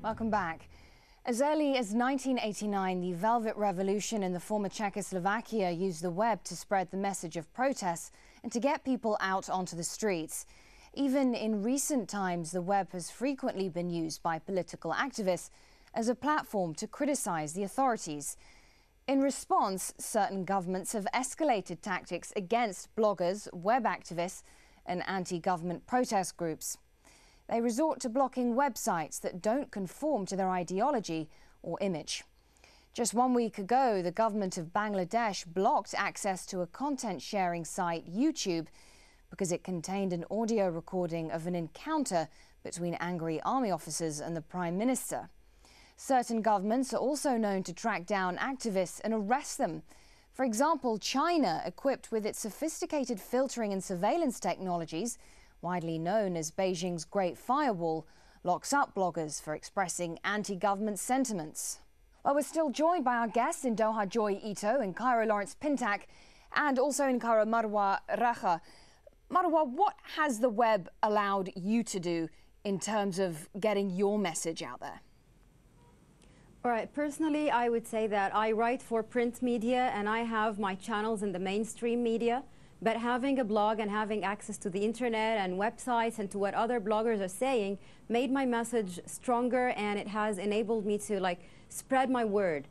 Welcome back. As early as 1989, the Velvet Revolution in the former Czechoslovakia used the web to spread the message of protests and to get people out onto the streets. Even in recent times, the web has frequently been used by political activists as a platform to criticize the authorities. In response, certain governments have escalated tactics against bloggers, web activists, and anti-government protest groups. They resort to blocking websites that don't conform to their ideology or image. Just 1 week ago, the government of Bangladesh blocked access to a content-sharing site, YouTube, because it contained an audio recording of an encounter between angry army officers and the Prime Minister. Certain governments are also known to track down activists and arrest them. For example, China, equipped with its sophisticated filtering and surveillance technologies, widely known as Beijing's Great Firewall, locks up bloggers for expressing anti-government sentiments. Well, we're still joined by our guests in Doha, Joy Ito, in Cairo, Lawrence Pintak, and also in Cairo, Marwa Raja. Marwa, what has the web allowed you to do in terms of getting your message out there? All right, personally, I would say that I write for print media and I have my channels in the mainstream media. But having a blog and having access to the internet and websites and to what other bloggers are saying made my message stronger, and it has enabled me to spread my word.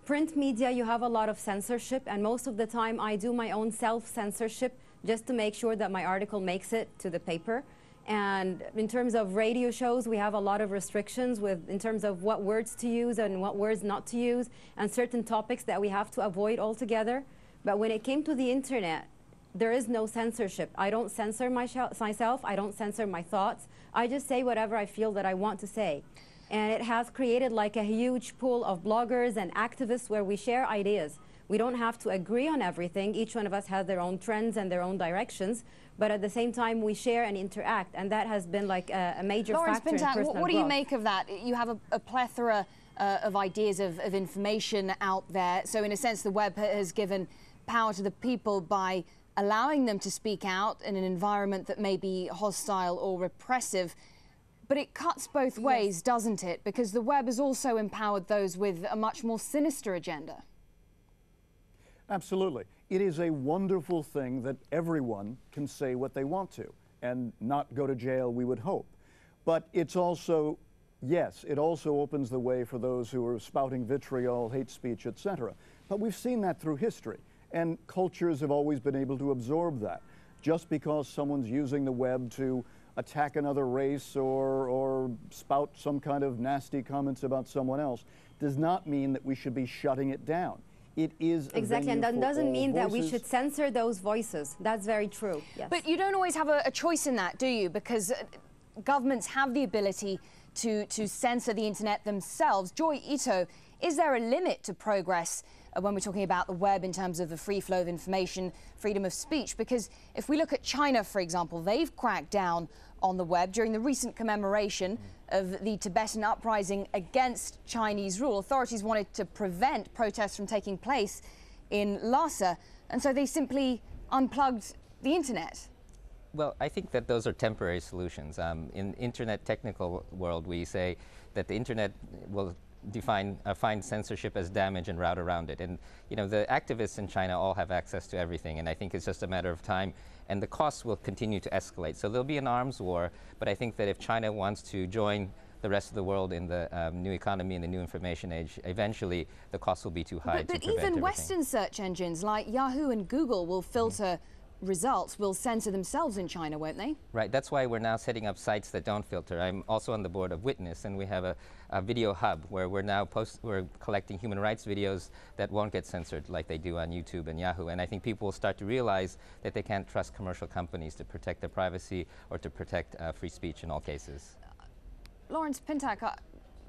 Print media, you have a lot of censorship, and most of the time I do my own self-censorship just to make sure that my article makes it to the paper. And in terms of radio shows, we have a lot of restrictions in terms of what words to use and what words not to use, and certain topics that we have to avoid altogether. But when it came to the internet, there is no censorship. I don't censor myself. I don't censor my thoughts. I just say whatever I feel that I want to say. And it has created like a huge pool of bloggers and activists where we share ideas. We don't have to agree on everything. Each one of us has their own trends and their own directions. But at the same time, we share and interact. And that has been like a major factor in personal growth. What do you make of that? You have a plethora of ideas of information out there. So in a sense, the web has given power to the people by allowing them to speak out in an environment that may be hostile or repressive. But it cuts both ways, doesn't it? Because the web has also empowered those with a much more sinister agenda. Absolutely. It is a wonderful thing that everyone can say what they want to and not go to jail, we would hope. But it's also, yes, it also opens the way for those who are spouting vitriol, hate speech, etc. But we've seen that through history. And cultures have always been able to absorb that. Just because someone's using the web to attack another race or spout some kind of nasty comments about someone else does not mean that we should be shutting it down. It is exactly, and that doesn't mean that we should censor those voices. That's very true. Yes. But you don't always have a choice in that, do you? Because governments have the ability to censor the internet themselves. Joy Ito, is there a limit to progress when we're talking about the web in terms of the free flow of information, freedom of speech? Because if we look at China, for example, they've cracked down on the web during the recent commemoration of the Tibetan uprising against Chinese rule. Authorities wanted to prevent protests from taking place in Lhasa, and so they simply unplugged the internet. Well, I think that those are temporary solutions. In internet technical world, we say that the internet will find censorship as damage and route around it. And the activists in China all have access to everything, and I think it's just a matter of time, and the costs will continue to escalate. So there'll be an arms war, but I think that if China wants to join the rest of the world in the new economy and the new information age, eventually the costs will be too high to prevent everything. But even Western search engines like Yahoo and Google will filter results, will censor themselves in China, won't they? Right, that's why we're now setting up sites that don't filter. I'm also on the board of Witness, and we have a video hub where we're now collecting human rights videos that won't get censored like they do on YouTube and Yahoo. And I think people will start to realize that they can't trust commercial companies to protect their privacy or to protect free speech in all cases. Lawrence Pintak,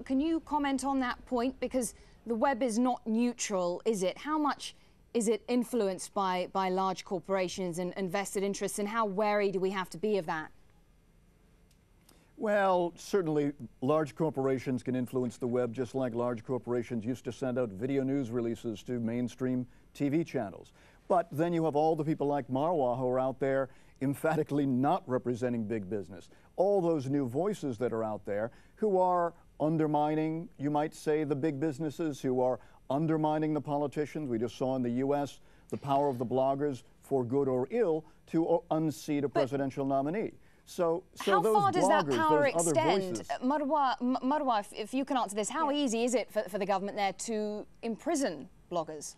can you comment on that point? Because the web is not neutral, is it? How much is it influenced by large corporations and vested interests, and how wary do we have to be of that? Well, certainly large corporations can influence the web just like large corporations used to send out video news releases to mainstream TV channels. But then you have all the people like Marwa who are out there emphatically not representing big business. All those new voices that are out there who are undermining, you might say, the big businesses, who are undermining the politicians. We just saw in the U.S. the power of the bloggers, for good or ill, to unseat a presidential nominee. So how those far does that bloggers, power those extend? voices, Marwa, if you can answer this, how easy is it for the government there to imprison bloggers?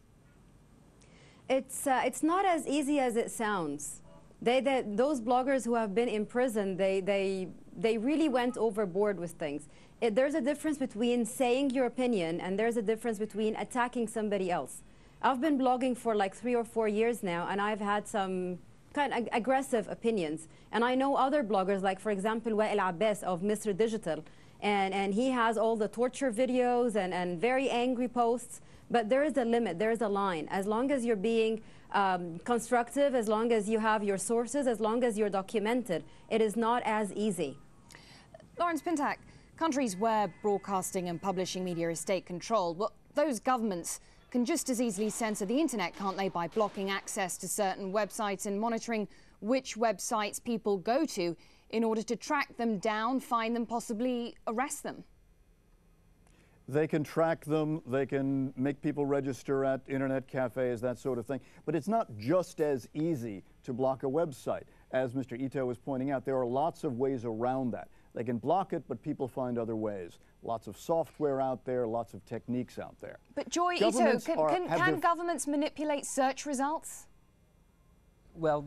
It's not as easy as it sounds. Those bloggers who have been imprisoned, they really went overboard with things. There's a difference between saying your opinion and there's a difference between attacking somebody else. I've been blogging for like 3 or 4 years now, and I've had some kind of aggressive opinions. And I know other bloggers, like for example, Wael Abbas of Misr Digital, and he has all the torture videos and very angry posts. But there is a limit, there is a line. As long as you're being constructive, as long as you have your sources, as long as you're documented, it is not as easy. Lawrence Pintack, countries where broadcasting and publishing media is state-controlled, well, those governments can just as easily censor the internet, can't they, by blocking access to certain websites and monitoring which websites people go to in order to track them down, find them, possibly arrest them? They can track them, they can make people register at internet cafes, that sort of thing. But it's not just as easy to block a website. As Mr. Ito was pointing out, there are lots of ways around that. They can block it, but people find other ways. Lots of software out there, lots of techniques out there. But Joy Ito, can governments manipulate search results? Well,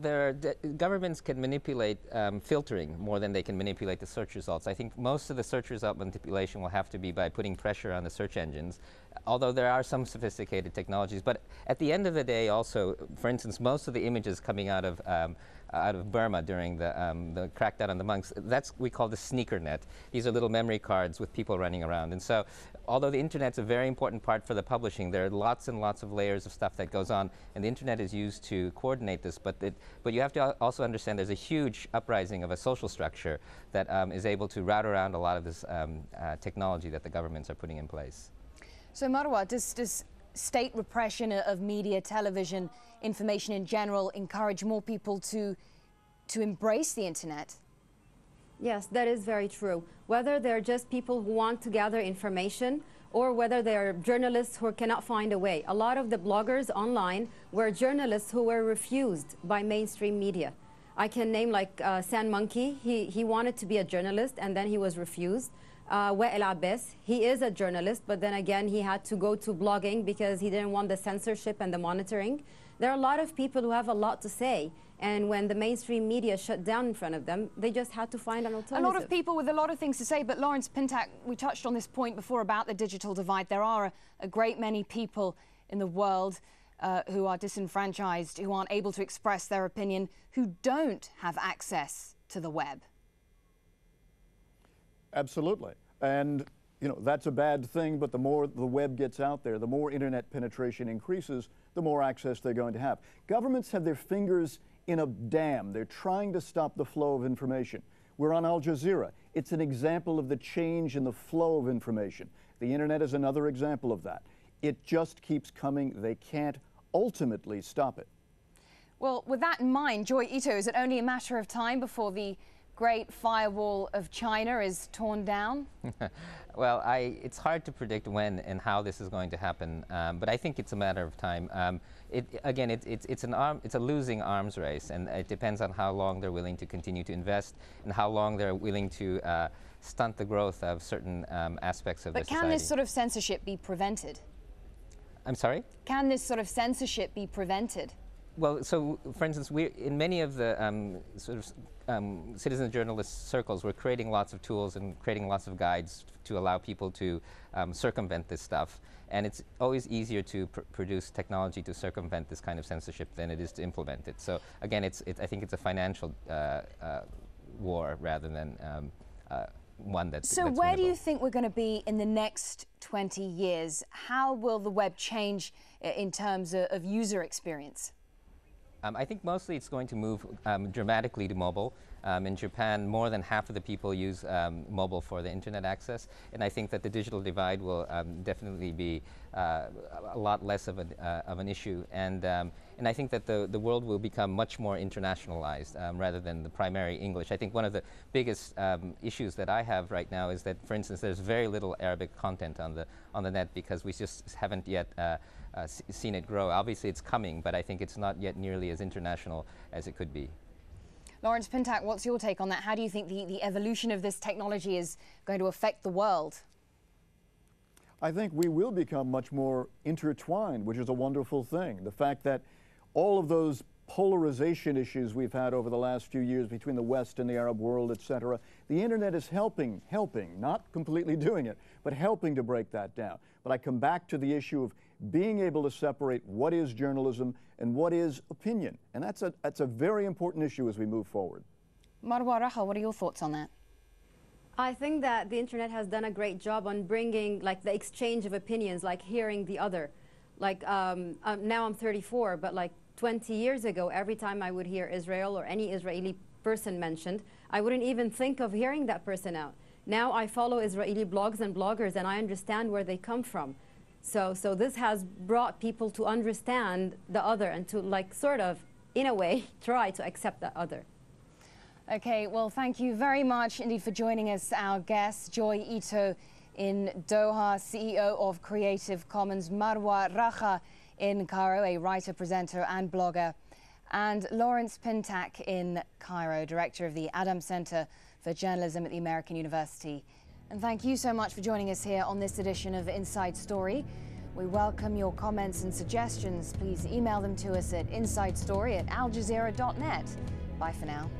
governments can manipulate filtering more than they can manipulate the search results. I think most of the search result manipulation will have to be by putting pressure on the search engines, although there are some sophisticated technologies. But at the end of the day also, for instance, most of the images coming out of Burma during the crackdown on the monks, we call the sneaker net. These are little memory cards with people running around. And so although the internet's a very important part for the publishing, there are lots and lots of layers of stuff that goes on, and the internet is used to coordinate this. But you have to also understand there's a huge uprising of a social structure that is able to route around a lot of this technology that the governments are putting in place. So Marwa, does state repression of media, television, information in general encourage more people to embrace the internet? Yes, that is very true. Whether they're just people who want to gather information or whether they're journalists who cannot find a way. A lot of the bloggers online were journalists who were refused by mainstream media. I can name like San Monkey. He wanted to be a journalist and then he was refused. Wael Abbas, he is a journalist, but then again he had to go to blogging because he didn't want the censorship and the monitoring. There are a lot of people who have a lot to say, and when the mainstream media shut down in front of them, they just had to find an alternative. A lot of people with a lot of things to say, but Lawrence Pintack, we touched on this point before about the digital divide. There are a great many people in the world who are disenfranchised, who aren't able to express their opinion, who don't have access to the web. Absolutely. And, you know, that's a bad thing, but the more the web gets out there, the more internet penetration increases, the more access they're going to have. Governments have their fingers in a dam. They're trying to stop the flow of information. We're on Al Jazeera. It's an example of the change in the flow of information. The internet is another example of that. It just keeps coming. They can't ultimately stop it. Well, with that in mind, Joy Ito, is it only a matter of time before the Great Firewall of China is torn down? Well, it's hard to predict when and how this is going to happen, but I think it's a matter of time. It's a losing arms race, and it depends on how long they're willing to continue to invest and how long they're willing to stunt the growth of certain aspects of the society. But can this sort of censorship be prevented? I'm sorry? Can this sort of censorship be prevented? Well, so for instance, in many of the citizen journalist circles, we're creating lots of tools and creating lots of guides to allow people to circumvent this stuff. And it's always easier to produce technology to circumvent this kind of censorship than it is to implement it. So again, I think it's a financial war rather than one that's So where do you think we're going to be in the next 20 years? How will the web change in terms of user experience? I think mostly it's going to move dramatically to mobile. In Japan, more than half of the people use mobile for the internet access, and I think that the digital divide will definitely be a lot less of an issue. And And I think that the world will become much more internationalized rather than the primary English. I think one of the biggest issues that I have right now is that, for instance, there's very little Arabic content on the net because we just haven't yet seen it grow. Obviously it's coming, but I think it's not yet nearly as international as it could be. Lawrence Pintak, what's your take on that? How do you think the evolution of this technology is going to affect the world? I think we will become much more intertwined, which is a wonderful thing. The fact that all of those polarization issues we've had over the last few years between the West and the Arab world, etc., the internet is helping, not completely doing it, but helping to break that down. But I come back to the issue of being able to separate what is journalism and what is opinion. And that's a very important issue as we move forward. Marwa Raha, what are your thoughts on that? I think that the internet has done a great job on bringing like the exchange of opinions, like hearing the other. Like now I'm 34, but like 20 years ago, every time I would hear Israel or any Israeli person mentioned, I wouldn't even think of hearing that person out. Now I follow Israeli blogs and bloggers and I understand where they come from. So this has brought people to understand the other and to like sort of, in a way, try to accept that other. Okay, well, thank you very much indeed for joining us, our guest, Joy Ito in Doha, CEO of Creative Commons, Marwa Raha in Cairo, a writer, presenter and blogger, and Lawrence Pintak in Cairo, director of the Adam Center for Journalism at the American University. And thank you so much for joining us here on this edition of Inside Story. We welcome your comments and suggestions. Please email them to us at insidestory@aljazeera.net. Bye for now.